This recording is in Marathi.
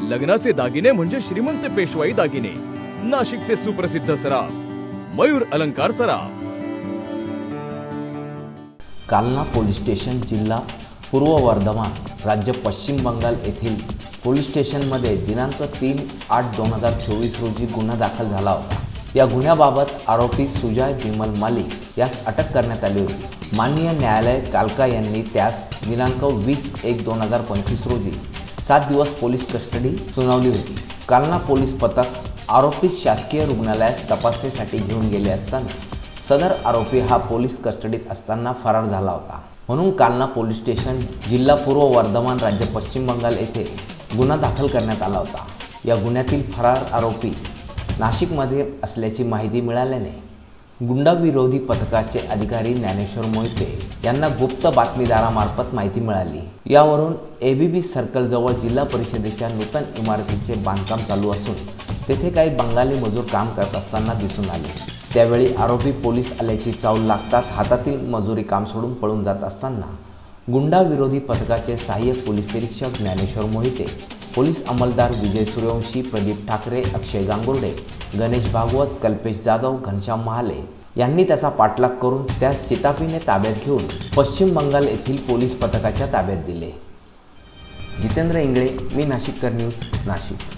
लग्नाचे दागिने म्हणजे श्रीमंत पेशवाई दागिने, नाशिकचे सुप्रसिद्ध सराफ मयूर अलंकार सराफ। कालना पोलीस स्टेशन, जिल्हा पूर्व वर्धमान, राज्य पश्चिम बंगाल येथील पोलीस स्टेशनमध्ये दिनांक 3/8/2024 रोजी गुन्हा दाखल झाला होता। या गुन्ह्याबाबत आरोपी सुजय विमल मालिक यास अटक करण्यात आली होती। माननीय न्यायालय कालका यांनी त्यास दिनांक 20/1/2025 रोजी 7 दिवस पोलीस कस्टडी सुनावली होती। कालना पोलीस पथक आरोपीस शासकीय रुग्णालयात तपासणीसाठी घेऊन गेले असताना सदर आरोपी हा पोलीस कस्टडीत असताना फरार झाला होता, म्हणून कालना पोलीस स्टेशन, जिल्हा पूर्व वर्धमान, राज्य पश्चिम बंगाल येथे गुन्हा दाखल करण्यात आला होता। या गुन्ह्यातील फरार आरोपी नाशिकमध्ये असल्याची माहिती मिळाल्याने गुंडाविरोधी पथकाचे अधिकारी ज्ञानेश्वर मोहिते यांना गुप्त बातमीदारामार्फत माहिती मिळाली। यावरून एबीबी सर्कल जवळ जिल्हा परिषदेच्या नूतन इमारतीचे बांधकाम चालू असून तेथे काही बंगाली मजूर काम करत असताना दिसून आले। त्यावेळी आरोपी पोलीस आल्याची चाहूल लागताच हातातील मजुरी काम सोडून पळून जात असताना गुंडाविरोधी पथकाचे सहाय्यक पोलीस निरीक्षक ज्ञानेश्वर मोहिते, पोलीस अंमलदार विजय सूर्यवंशी, प्रदीप ठाकरे, अक्षय गांगुर्डे, गणेश भागवत, कल्पेश जाधव, घनश्याम महाले यांनी त्याचा पाठलाग करून त्यास शिताफीने ताब्यात घेऊन पश्चिम बंगाल येथील पोलीस पथकाच्या ताब्यात दिले। जितेंद्र इंगळे, मी नाशिककर न्यूज, नाशिक।